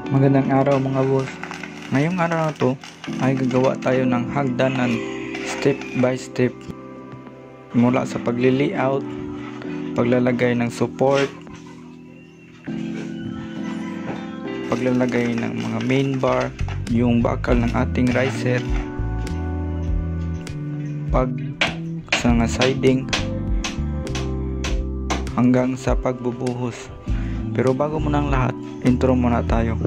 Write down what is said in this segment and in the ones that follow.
Magandang araw mga boss. Ngayong araw na to ay gagawa tayo ng hagdanan step by step mula sa pagli-layout, paglalagay ng support, paglalagay ng mga main bar, yung bakal ng ating riser, pag sa nga siding, hanggang sa pagbubuhos. Pero bago muna ang lahat, intro muna tayo.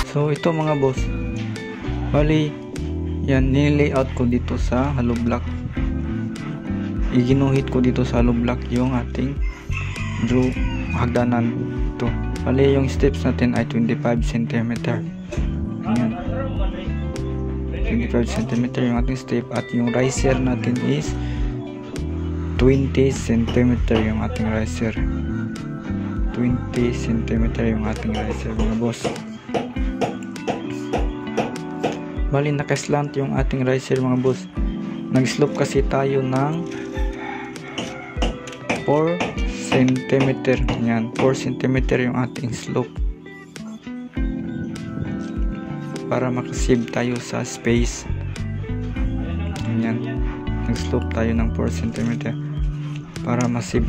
So ito mga boss, bali yan, nilayout ko dito sa hollow block. Iginuhit ko dito sa hollow block yung ating hagdanan. Ito, bali yung steps natin ay 25 cm. Ayan, 25 cm yung ating step, at yung riser natin is 20 cm yung ating riser. 20 cm yung ating riser mga boss. Bali nakaslant yung ating riser mga boss. Nag-slope kasi tayo ng 4 cm. Yan, 4 cm yung ating slope para makasave tayo sa space. Yan, nag-slope tayo ng 4 cm para makasave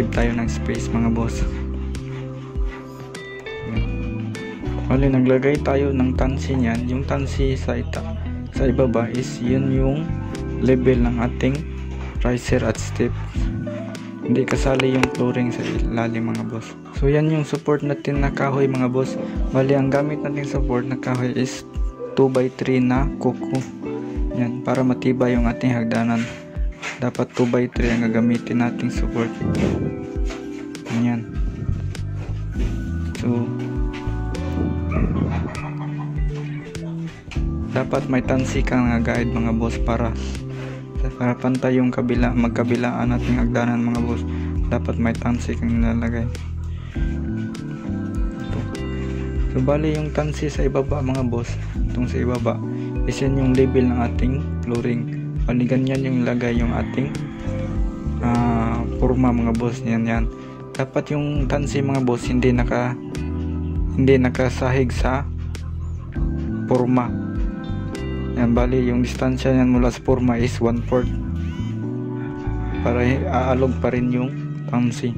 tayo ng space mga boss. Bali naglagay tayo ng tansi niyan. Yung tansi sa ibaba is yun yung level ng ating riser at step. Hindi kasali yung flooring sa ilalim mga boss. So yan yung support natin na kahoy mga boss. Bali ang gamit natin support na kahoy is 2x3 na kuko. Yan, para matibay yung ating hagdanan. Dapat 2x3 ang gagamitin nating support. Yan. So dapat may tansi kang guide mga boss para pantay yung magkabilaan nating hagdanan mga boss. Dapat may tansi kang nilalagay. So bali yung tansi sa ibaba mga boss, itong sa ibaba is yan yung level ng ating flooring. Bali ganyan yung lagay yung ating forma mga boss. Yan. Dapat yung tansi mga boss hindi nakasahig sa forma. Yan, bali yung distansya niyan mula sa forma is 1/4 para aalog pa rin yung tansi.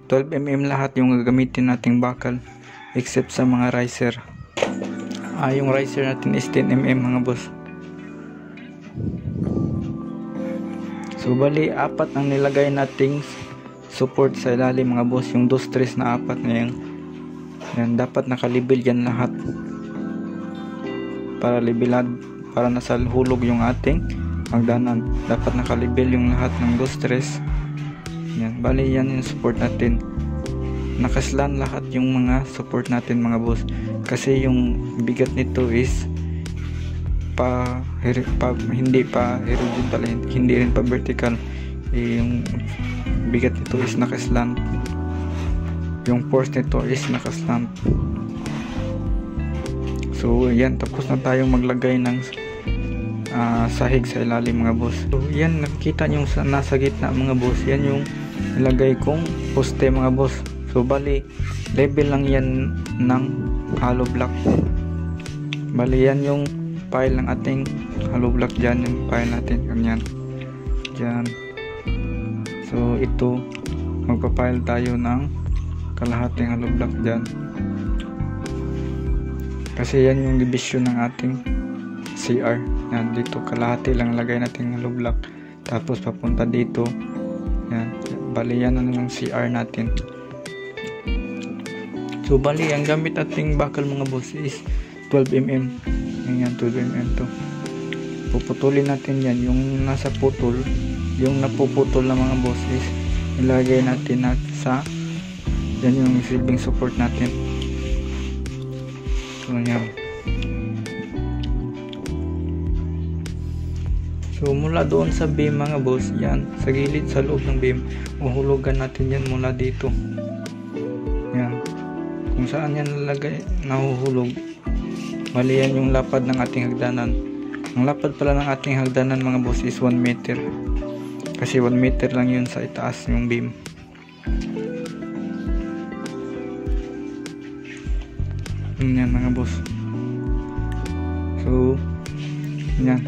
12 mm lahat yung gagamitin nating bakal except sa mga riser. Yung riser natin is 10 mm mga boss. So bali apat ang nilagay nating support sa ilalim mga boss. Yung 2-3 na apat na yan, dapat nakalibel yan lahat para para nasa hulog yung ating hagdanan. Dapat nakalibel yung lahat ng 2-3. Yan, bali yan yung support natin. Nakaslan lahat yung mga support natin mga boss, kasi yung bigat nito is hindi pa horizontal, hindi rin pa vertical. Yung bigat nito is nakaslant. Yung force nito is nakaslant. So yan, tapos na tayong maglagay ng sahig sa ilalim mga boss. So yan, nakikita nyo sa nasa gitna mga boss, yan yung nilagay kong poste mga boss. So bali level lang yan ng hollow block. Bali yan yung pile ng ating hollow block. Dyan yung pile natin, ganyan dyan. So ito, magpapile tayo ng kalahating hollow block dyan, kasi yan yung division ng ating CR. Yan, dito kalahati lang lagay natin hollow block, tapos papunta dito. Yan, bali yan yung CR natin. So bali ang gamit nating bakal mga boss is 12 mm. Yan, 12 mm to. Puputulin natin yan, yung nasa putol, yung napuputol na mga boss is ilagay natin sa yan yung silbing support natin. So yan. So mula doon sa beam mga boss, yan sa gilid sa loob ng beam, uhulugan natin yan mula dito. kung saan yan lalagay, nahuhulog. Bali yan yung lapad ng ating hagdanan. Ang lapad pala ng ating hagdanan mga boss is 1 meter. Kasi 1 meter lang yun sa itaas yung beam. Yan mga boss. So yan.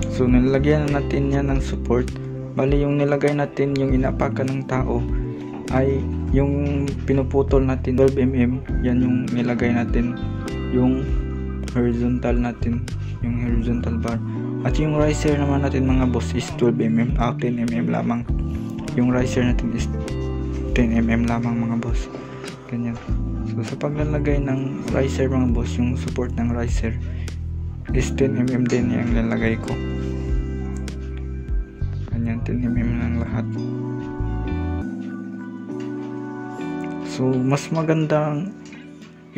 So nilagyan na natin yan ng support. Bali yung nilagay natin, yung inapakan ng tao, ay yung pinuputol natin 12mm. Yan yung nilagay natin, yung horizontal natin, yung horizontal bar. At yung riser naman natin mga boss is 12mm, 10mm lamang. Yung riser natin is 10mm lamang mga boss. Ganyan. So sa paglalagay ng riser mga boss, yung support ng riser is 10mm din yung lalagay ko. Ganyan, 10mm lang lahat. So mas magandang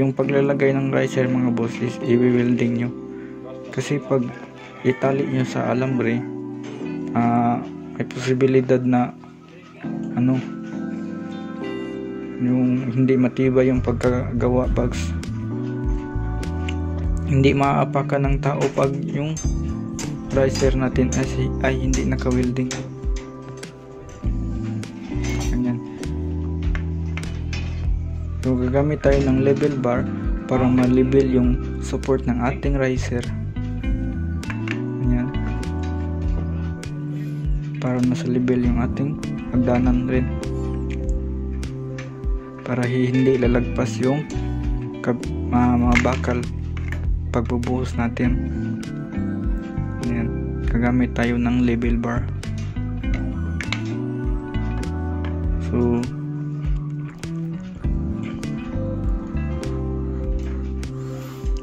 yung paglalagay ng riser mga boss is i-welding nyo. Kasi pag itali nyo sa alambre, may posibilidad na yung hindi matibay yung pagkagawa, bags hindi maapakan ng tao pag yung riser natin ay hindi naka-welding. Ganyan. So gagamit tayo ng level bar para ma-level yung support ng ating riser. Ganyan. Para nasa level yung ating hagdanan rin, para hindi lalagpas yung mga bakal pagbubuhos natin. Ayan. Gagamit tayo ng level bar. So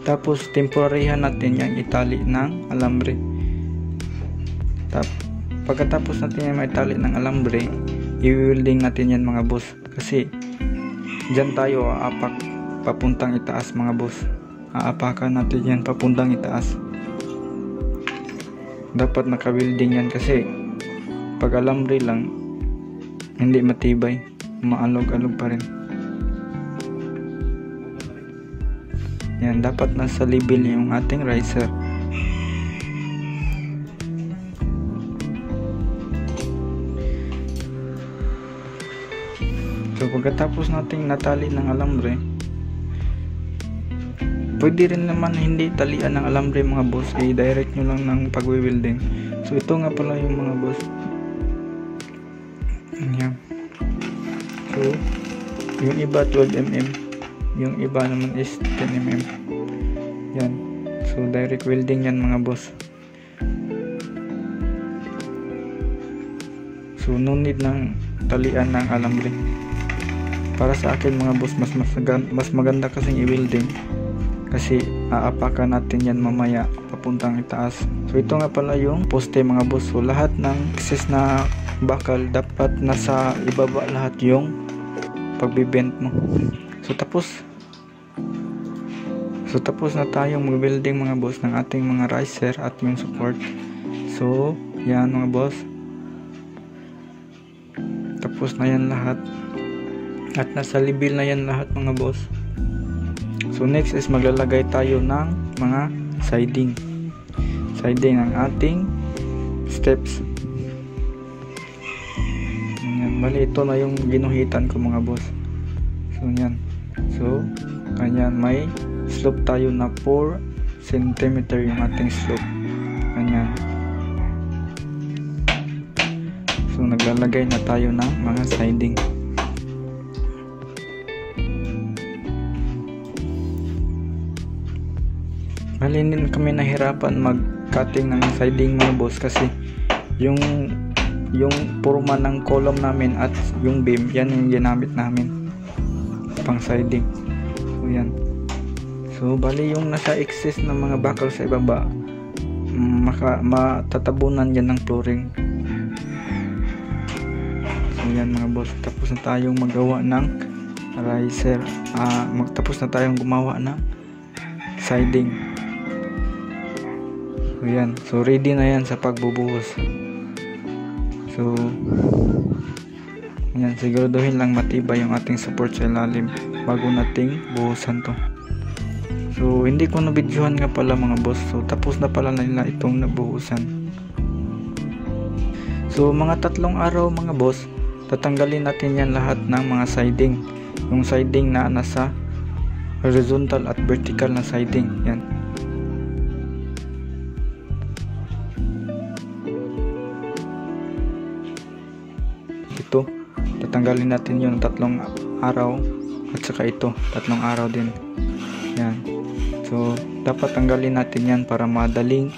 tapos temporaryhan natin yung itali ng alambre. Pagkatapos natin yung itali ng alambre, i-welding natin yan mga boss. Kasi dyan tayo aapak papuntang itaas mga boss. Aapakan natin yan papuntang itaas. Dapat naka-welding yan kasi pag alambre lang hindi matibay, maalog-alog pa rin. Yan, dapat nasa level yung ating riser. So pagkatapos nating natali ng alambre, pwede rin naman hindi talian ng alambre mga boss, i-direct nyo lang ng pag-welding. So ito nga pala yung mga boss. Ayan. So yung iba 12mm, yung iba naman is 10mm. Yan. So direct welding yan mga boss. So no need ng talian ng alambre. Para sa akin mga boss, mas maganda kasing i-welding kasi aapakan natin yan mamaya papuntang itaas. So ito nga pala yung poste mga boss. So lahat ng excess na bakal dapat nasa ibaba lahat yung pagbibend mo. So tapos na tayong mag-welding mga boss ng ating mga riser at yung support. So yan mga boss, tapos na yan lahat at nasa level na yan lahat mga boss. So next is maglalagay tayo ng mga siding ng ating steps. Yan, bali ito na yung ginuhitan ko mga boss. So yan. So kanyan, may slope tayo na 4 cm yung ating slope. Kanyan. So naglalagay na tayo ng mga siding. Bali din kami nahirapan mag-cutting ng siding mga boss kasi yung forma ng column namin at yung beam, yan yung ginamit namin pang siding. So yan. So bali yung nasa excess na mga bakal sa ibaba, matatabunan yan ng flooring. So yan mga boss, tapos na tayong magawa ng riser. Tapos na tayong gumawa ng siding. So yan, so ready na yan sa pagbubuhos. So Yan, siguraduhin lang matibay yung ating support sa ilalim bago nating buhusan to. So hindi ko nabidyohan nga pala mga boss. So tapos na pala nila itong nabuhusan. So mga 3 araw mga boss, tatanggalin natin yan lahat ng mga siding. Yung siding na nasa horizontal at vertical na siding. Yan. Ito, tatanggalin natin yung 3 araw at saka ito, 3 araw din. Yan. So dapat tanggalin natin yan para madaling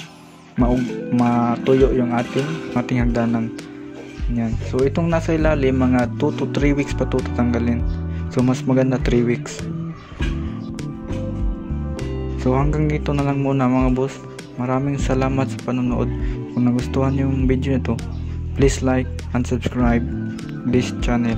matuyo yung ating hagdanan. Yan. So itong nasa ilalim, mga 2 to 3 weeks pa ito tatanggalin. So mas maganda 3 weeks. So hanggang dito na lang muna mga boss. Maraming salamat sa panonood. Kung nagustuhan yung video nito, please like and subscribe this channel.